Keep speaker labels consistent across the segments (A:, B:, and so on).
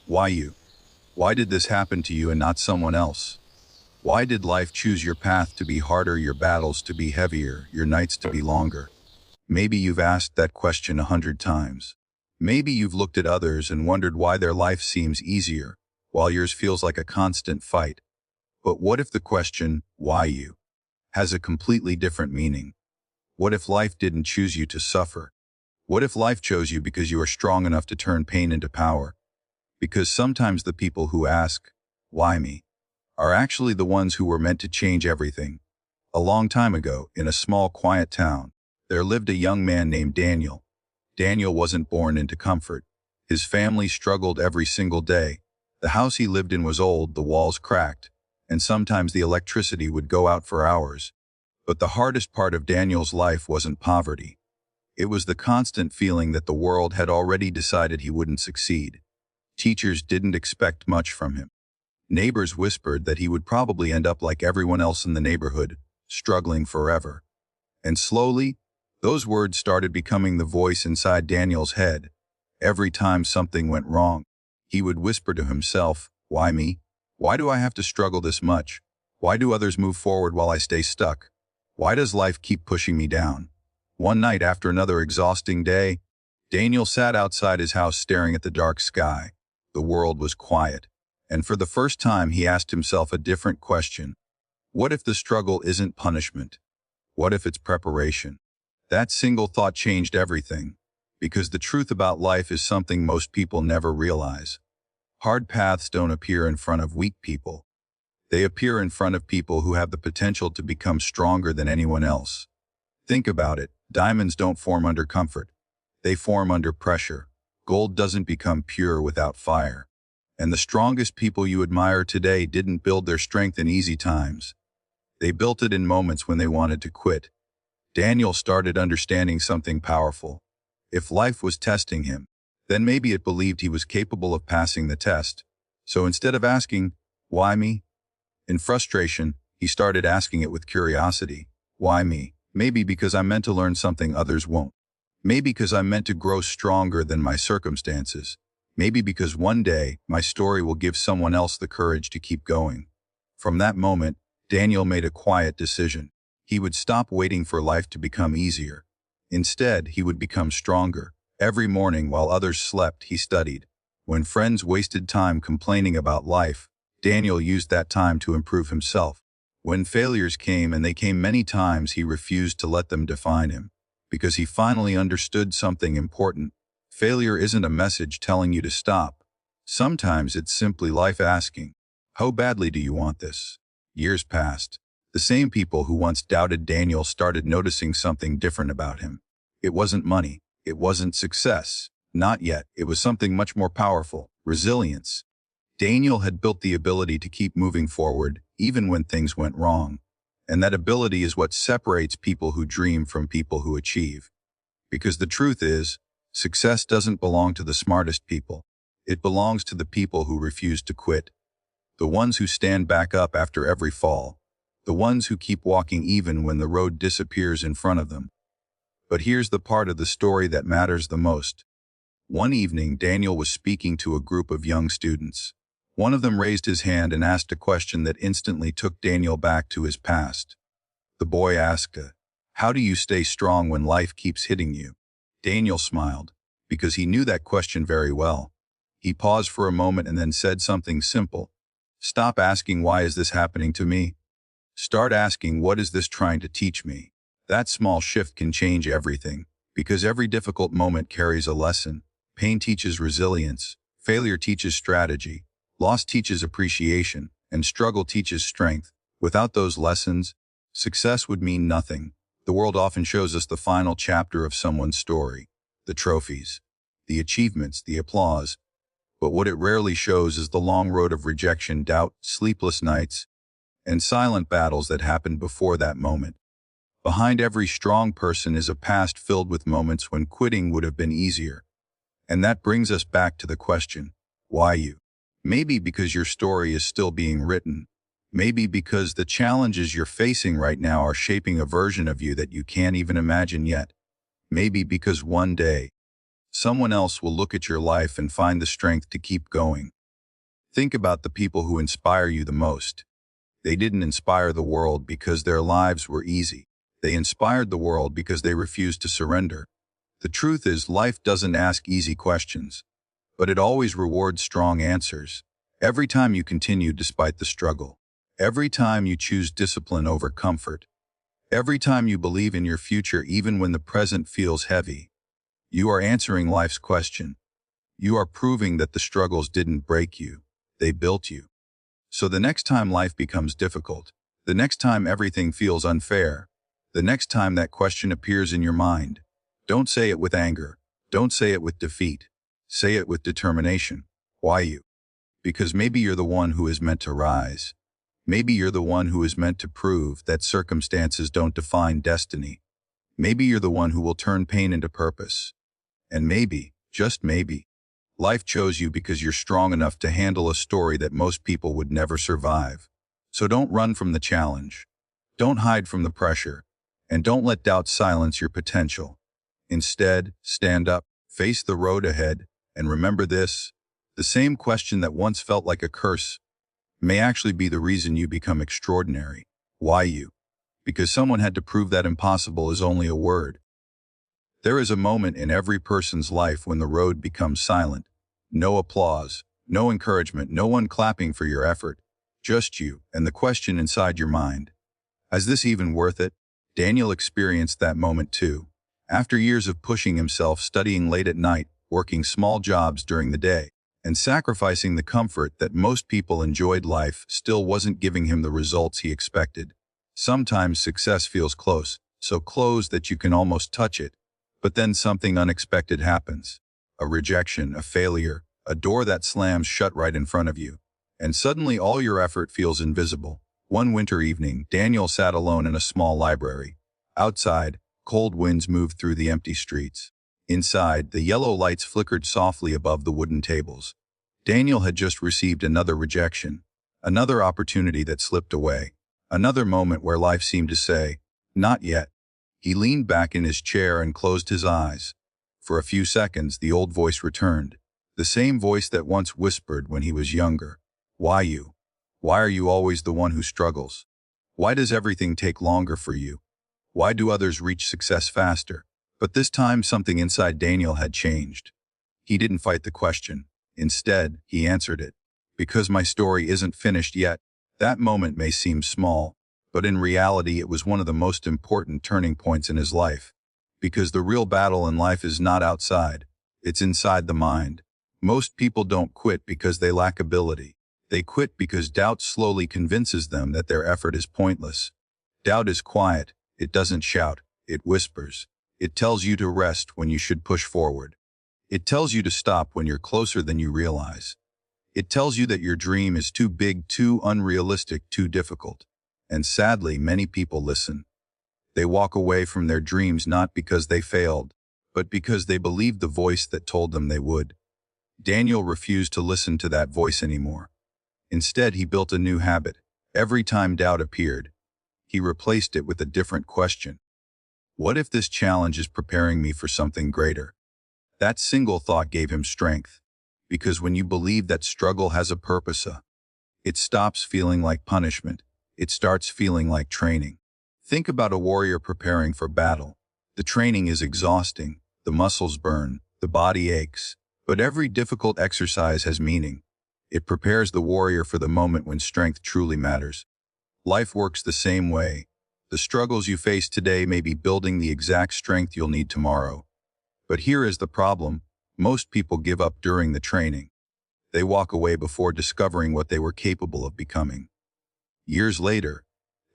A: Why you? Why did this happen to you and not someone else? Why did life choose your path to be harder, your battles to be heavier, your nights to be longer? Maybe you've asked that question 100 times. Maybe you've looked at others and wondered why their life seems easier, while yours feels like a constant fight. But what if the question, why you, has a completely different meaning? What if life didn't choose you to suffer? What if life chose you because you are strong enough to turn pain into power? Because sometimes the people who ask, why me, are actually the ones who were meant to change everything. A long time ago, in a small, quiet town, there lived a young man named Daniel. Daniel wasn't born into comfort. His family struggled every single day. The house he lived in was old, the walls cracked, and sometimes the electricity would go out for hours. But the hardest part of Daniel's life wasn't poverty. It was the constant feeling that the world had already decided he wouldn't succeed. Teachers didn't expect much from him. Neighbors whispered that he would probably end up like everyone else in the neighborhood, struggling forever. And slowly, those words started becoming the voice inside Daniel's head. Every time something went wrong, he would whisper to himself, why me? Why do I have to struggle this much? Why do others move forward while I stay stuck? Why does life keep pushing me down? One night after another exhausting day, Daniel sat outside his house staring at the dark sky. The world was quiet, and for the first time he asked himself a different question. What if the struggle isn't punishment? What if it's preparation? That single thought changed everything, because the truth about life is something most people never realize. Hard paths don't appear in front of weak people. They appear in front of people who have the potential to become stronger than anyone else. Think about it. Diamonds don't form under comfort. They form under pressure. Gold doesn't become pure without fire. And the strongest people you admire today didn't build their strength in easy times. They built it in moments when they wanted to quit. Daniel started understanding something powerful. If life was testing him, then maybe it believed he was capable of passing the test. So instead of asking, why me? In frustration, he started asking it with curiosity. Why me? Maybe because I'm meant to learn something others won't. Maybe because I'm meant to grow stronger than my circumstances. Maybe because one day, my story will give someone else the courage to keep going. From that moment, Daniel made a quiet decision. He would stop waiting for life to become easier. Instead, he would become stronger. Every morning while others slept, he studied. When friends wasted time complaining about life, Daniel used that time to improve himself. When failures came, and they came many times, he refused to let them define him, because he finally understood something important. Failure isn't a message telling you to stop. Sometimes it's simply life asking, how badly do you want this? Years passed. The same people who once doubted Daniel started noticing something different about him. It wasn't money. It wasn't success. Not yet. It was something much more powerful: resilience. Daniel had built the ability to keep moving forward, even when things went wrong. And that ability is what separates people who dream from people who achieve. Because the truth is, success doesn't belong to the smartest people. It belongs to the people who refuse to quit. The ones who stand back up after every fall. The ones who keep walking even when the road disappears in front of them. But here's the part of the story that matters the most. One evening, Daniel was speaking to a group of young students. One of them raised his hand and asked a question that instantly took Daniel back to his past. The boy asked, how do you stay strong when life keeps hitting you? Daniel smiled, because he knew that question very well. He paused for a moment and then said something simple. Stop asking, why is this happening to me? Start asking, what is this trying to teach me? That small shift can change everything, because every difficult moment carries a lesson. Pain teaches resilience, failure teaches strategy, loss teaches appreciation, and struggle teaches strength. Without those lessons, success would mean nothing. The world often shows us the final chapter of someone's story, the trophies, the achievements, the applause. But what it rarely shows is the long road of rejection, doubt, sleepless nights, and silent battles that happened before that moment. Behind every strong person is a past filled with moments when quitting would have been easier. And that brings us back to the question, why you? Maybe because your story is still being written. Maybe because the challenges you're facing right now are shaping a version of you that you can't even imagine yet. Maybe because one day, someone else will look at your life and find the strength to keep going. Think about the people who inspire you the most. They didn't inspire the world because their lives were easy. They inspired the world because they refused to surrender. The truth is, life doesn't ask easy questions, but it always rewards strong answers. Every time you continue despite the struggle, every time you choose discipline over comfort, every time you believe in your future even when the present feels heavy, you are answering life's question. You are proving that the struggles didn't break you, they built you. So the next time life becomes difficult, the next time everything feels unfair, the next time that question appears in your mind, don't say it with anger. Don't say it with defeat. Say it with determination. Why you? Because maybe you're the one who is meant to rise. Maybe you're the one who is meant to prove that circumstances don't define destiny. Maybe you're the one who will turn pain into purpose. And maybe, just maybe, life chose you because you're strong enough to handle a story that most people would never survive. So don't run from the challenge. Don't hide from the pressure. And don't let doubt silence your potential. Instead, stand up, face the road ahead, and remember this: the same question that once felt like a curse may actually be the reason you become extraordinary. Why you? Because someone had to prove that impossible is only a word. There is a moment in every person's life when the road becomes silent. No applause, no encouragement, no one clapping for your effort. Just you and the question inside your mind. Is this even worth it? Daniel experienced that moment too. After years of pushing himself, studying late at night, working small jobs during the day, and sacrificing the comfort that most people enjoyed, life still wasn't giving him the results he expected. Sometimes success feels close, so close that you can almost touch it. But then something unexpected happens. A rejection, a failure, a door that slams shut right in front of you. And suddenly all your effort feels invisible. One winter evening, Daniel sat alone in a small library. Outside, cold winds moved through the empty streets. Inside, the yellow lights flickered softly above the wooden tables. Daniel had just received another rejection, another opportunity that slipped away, another moment where life seemed to say, "Not yet." He leaned back in his chair and closed his eyes. For a few seconds, the old voice returned, the same voice that once whispered when he was younger. Why you? Why are you always the one who struggles? Why does everything take longer for you? Why do others reach success faster? But this time something inside Daniel had changed. He didn't fight the question. Instead, he answered it. Because my story isn't finished yet. That moment may seem small, but in reality it was one of the most important turning points in his life. Because the real battle in life is not outside, it's inside the mind. Most people don't quit because they lack ability. They quit because doubt slowly convinces them that their effort is pointless. Doubt is quiet. It doesn't shout. It whispers. It tells you to rest when you should push forward. It tells you to stop when you're closer than you realize. It tells you that your dream is too big, too unrealistic, too difficult. And sadly, many people listen. They walk away from their dreams not because they failed, but because they believed the voice that told them they would. Daniel refused to listen to that voice anymore. Instead, he built a new habit. Every time doubt appeared, he replaced it with a different question. What if this challenge is preparing me for something greater? That single thought gave him strength. Because when you believe that struggle has a purpose, it stops feeling like punishment. It starts feeling like training. Think about a warrior preparing for battle. The training is exhausting. The muscles burn. The body aches. But every difficult exercise has meaning. It prepares the warrior for the moment when strength truly matters. Life works the same way. The struggles you face today may be building the exact strength you'll need tomorrow. But here is the problem. Most people give up during the training. They walk away before discovering what they were capable of becoming. Years later,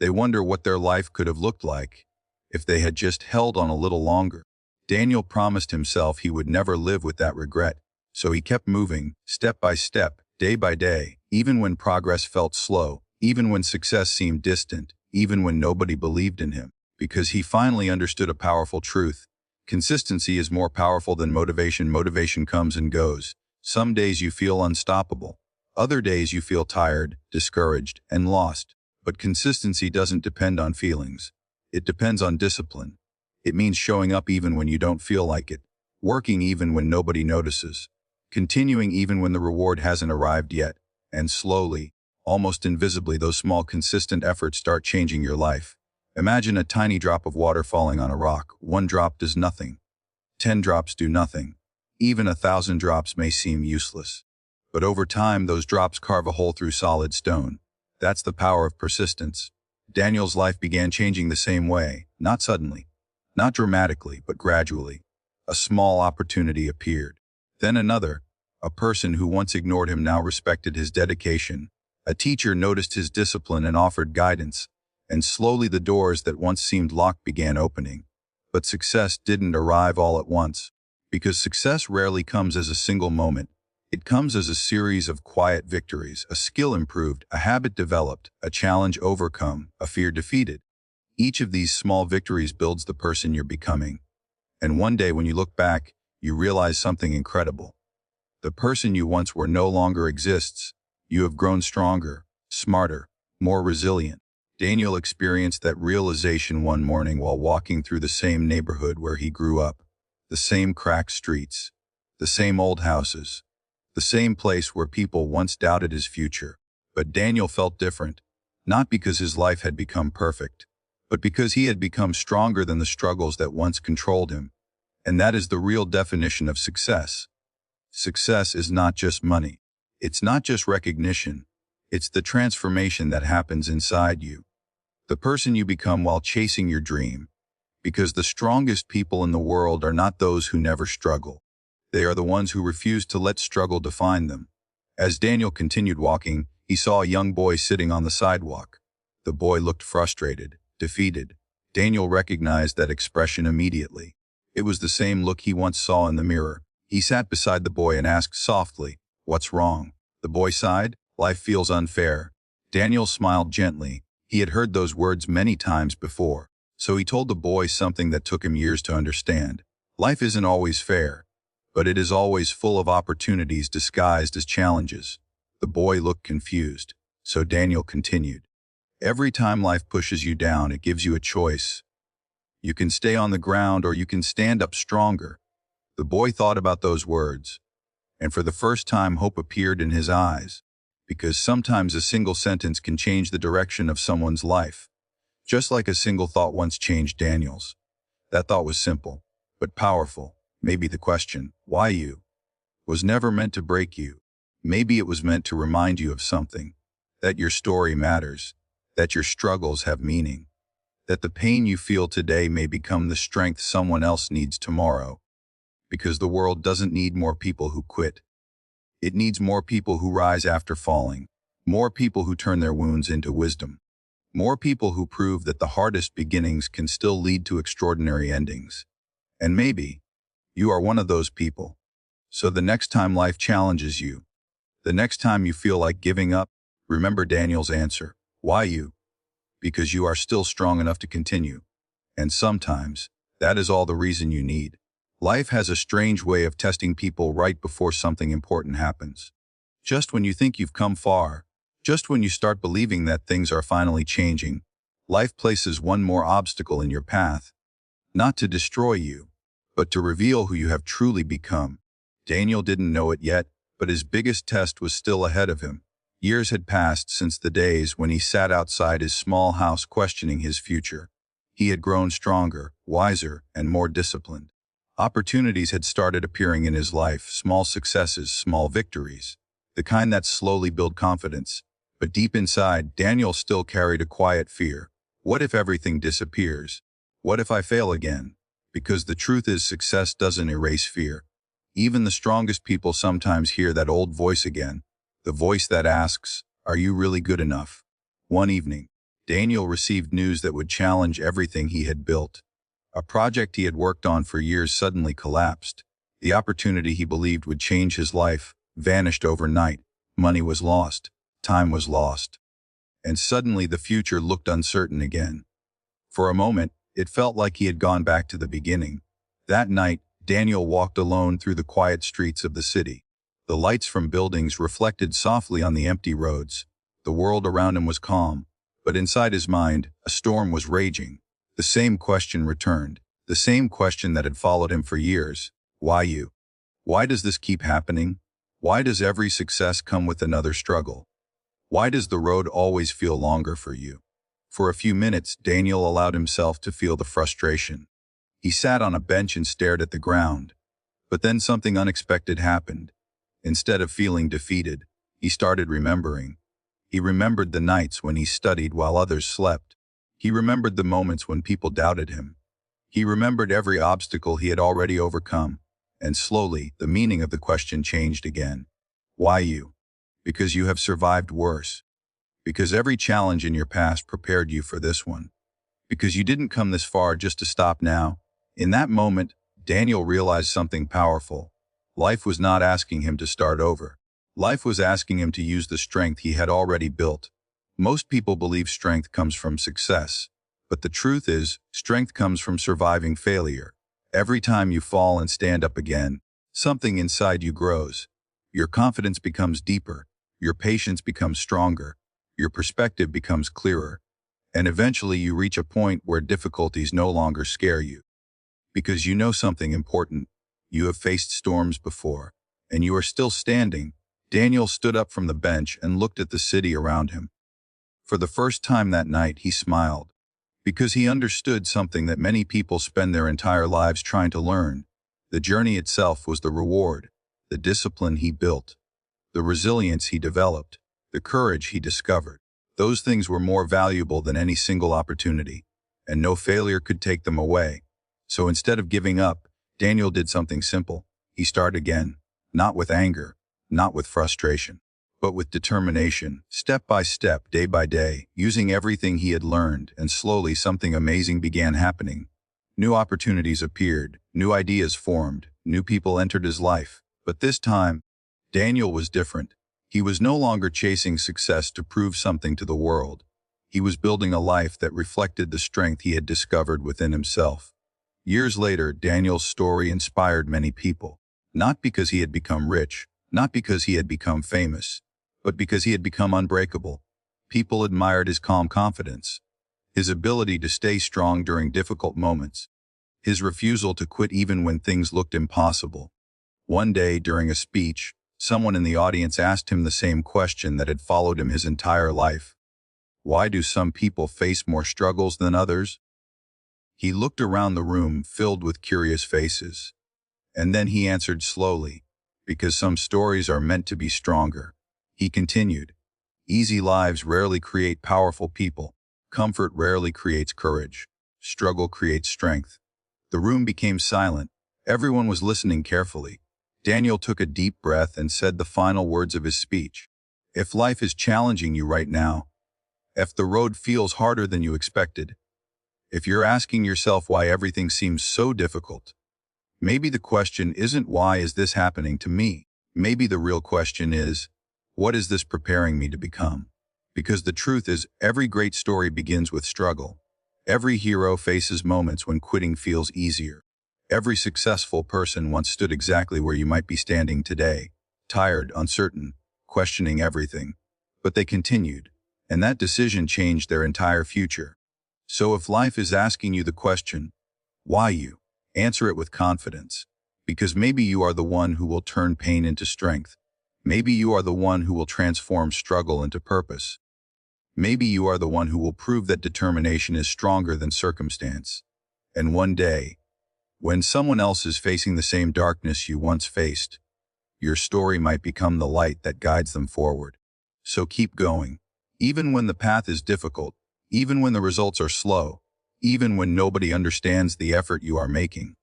A: they wonder what their life could have looked like if they had just held on a little longer. Daniel promised himself he would never live with that regret, so he kept moving, step by step, day by day, even when progress felt slow, even when success seemed distant, even when nobody believed in him, because he finally understood a powerful truth. Consistency is more powerful than motivation. Motivation comes and goes. Some days you feel unstoppable. Other days you feel tired, discouraged, and lost. But consistency doesn't depend on feelings. It depends on discipline. It means showing up even when you don't feel like it, working even when nobody notices, continuing even when the reward hasn't arrived yet, And slowly, almost invisibly, those small, consistent efforts start changing your life. Imagine a tiny drop of water falling on a rock. One drop does nothing. 10 drops do nothing. Even 1,000 drops may seem useless. But over time, those drops carve a hole through solid stone. That's the power of persistence. Daniel's life began changing the same way, not suddenly, not dramatically, but gradually. A small opportunity appeared. Then another. A person who once ignored him now respected his dedication. A teacher noticed his discipline and offered guidance. And slowly the doors that once seemed locked began opening. But success didn't arrive all at once, because success rarely comes as a single moment. It comes as a series of quiet victories, a skill improved, a habit developed, a challenge overcome, a fear defeated. Each of these small victories builds the person you're becoming. And one day when you look back, you realize something incredible. The person you once were no longer exists. You have grown stronger, smarter, more resilient. Daniel experienced that realization one morning while walking through the same neighborhood where he grew up. The same cracked streets, the same old houses, the same place where people once doubted his future. But Daniel felt different, not because his life had become perfect, but because he had become stronger than the struggles that once controlled him. And that is the real definition of success. Success is not just money. It's not just recognition. It's the transformation that happens inside you. The person you become while chasing your dream. Because the strongest people in the world are not those who never struggle. They are the ones who refuse to let struggle define them. As Daniel continued walking, he saw a young boy sitting on the sidewalk. The boy looked frustrated, defeated. Daniel recognized that expression immediately. It was the same look he once saw in the mirror. He sat beside the boy and asked softly, "What's wrong?" The boy sighed, "Life feels unfair." Daniel smiled gently. He had heard those words many times before. So he told the boy something that took him years to understand. Life isn't always fair, but it is always full of opportunities disguised as challenges. The boy looked confused, so Daniel continued. Every time life pushes you down, it gives you a choice. You can stay on the ground or you can stand up stronger. The boy thought about those words, and for the first time hope appeared in his eyes, because sometimes a single sentence can change the direction of someone's life. Just like a single thought once changed Daniel's. That thought was simple, but powerful. Maybe the question, "Why you?" was never meant to break you. Maybe it was meant to remind you of something. That your story matters. That your struggles have meaning. That the pain you feel today may become the strength someone else needs tomorrow. Because the world doesn't need more people who quit. It needs more people who rise after falling. More people who turn their wounds into wisdom. More people who prove that the hardest beginnings can still lead to extraordinary endings. And maybe you are one of those people. So the next time life challenges you, the next time you feel like giving up, remember Daniel's answer. Why you? Because you are still strong enough to continue. And sometimes, that is all the reason you need. Life has a strange way of testing people right before something important happens. Just when you think you've come far, just when you start believing that things are finally changing, life places one more obstacle in your path. Not to destroy you, but to reveal who you have truly become. Daniel didn't know it yet, but his biggest test was still ahead of him. Years had passed since the days when he sat outside his small house questioning his future. He had grown stronger, wiser, and more disciplined. Opportunities had started appearing in his life, small successes, small victories, the kind that slowly build confidence. But deep inside, Daniel still carried a quiet fear. What if everything disappears? What if I fail again? Because the truth is, success doesn't erase fear. Even the strongest people sometimes hear that old voice again, the voice that asks, "Are you really good enough?" One evening, Daniel received news that would challenge everything he had built. A project he had worked on for years suddenly collapsed. The opportunity he believed would change his life vanished overnight. Money was lost. Time was lost. And suddenly the future looked uncertain again. For a moment, it felt like he had gone back to the beginning. That night, Daniel walked alone through the quiet streets of the city. The lights from buildings reflected softly on the empty roads. The world around him was calm, but inside his mind, a storm was raging. The same question returned, the same question that had followed him for years. Why you? Why does this keep happening? Why does every success come with another struggle? Why does the road always feel longer for you? For a few minutes, Daniel allowed himself to feel the frustration. He sat on a bench and stared at the ground. But then something unexpected happened. Instead of feeling defeated, he started remembering. He remembered the nights when he studied while others slept. He remembered the moments when people doubted him. He remembered every obstacle he had already overcome. And slowly, the meaning of the question changed again. Why you? Because you have survived worse. Because every challenge in your past prepared you for this one. Because you didn't come this far just to stop now. In that moment, Daniel realized something powerful. Life was not asking him to start over. Life was asking him to use the strength he had already built. Most people believe strength comes from success. But the truth is, strength comes from surviving failure. Every time you fall and stand up again, something inside you grows. Your confidence becomes deeper. Your patience becomes stronger. Your perspective becomes clearer. And eventually you reach a point where difficulties no longer scare you. Because you know something important. You have faced storms before, and you are still standing. Daniel stood up from the bench and looked at the city around him. For the first time that night, he smiled, because he understood something that many people spend their entire lives trying to learn. The journey itself was the reward, the discipline he built, the resilience he developed, the courage he discovered. Those things were more valuable than any single opportunity, and no failure could take them away. So instead of giving up, Daniel did something simple. He started again, not with anger, not with frustration, but with determination, step by step, day by day, using everything he had learned, and slowly something amazing began happening. New opportunities appeared, new ideas formed, new people entered his life. But this time, Daniel was different. He was no longer chasing success to prove something to the world. He was building a life that reflected the strength he had discovered within himself. Years later, Daniel's story inspired many people, not because he had become rich, not because he had become famous, but because he had become unbreakable. People admired his calm confidence, his ability to stay strong during difficult moments, his refusal to quit even when things looked impossible. One day, during a speech, someone in the audience asked him the same question that had followed him his entire life. Why do some people face more struggles than others? He looked around the room filled with curious faces. And then he answered slowly, because some stories are meant to be stronger. He continued, easy lives rarely create powerful people. Comfort rarely creates courage. Struggle creates strength. The room became silent. Everyone was listening carefully. Daniel took a deep breath and said the final words of his speech. If life is challenging you right now, if the road feels harder than you expected, if you're asking yourself why everything seems so difficult, maybe the question isn't why is this happening to me? Maybe the real question is, what is this preparing me to become? Because the truth is, every great story begins with struggle. Every hero faces moments when quitting feels easier. Every successful person once stood exactly where you might be standing today, tired, uncertain, questioning everything. But they continued, and that decision changed their entire future. So if life is asking you the question, why you? Answer it with confidence, because maybe you are the one who will turn pain into strength. Maybe you are the one who will transform struggle into purpose. Maybe you are the one who will prove that determination is stronger than circumstance. And one day, when someone else is facing the same darkness you once faced, your story might become the light that guides them forward. So keep going. Even when the path is difficult, even when the results are slow, even when nobody understands the effort you are making.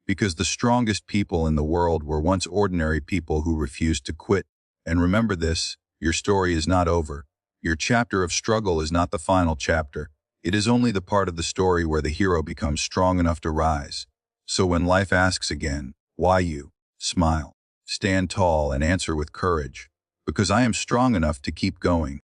A: Because the strongest people in the world were once ordinary people who refused to quit. And remember this, your story is not over. Your chapter of struggle is not the final chapter. It is only the part of the story where the hero becomes strong enough to rise. So when life asks again, why you? Smile, stand tall, and answer with courage. Because I am strong enough to keep going.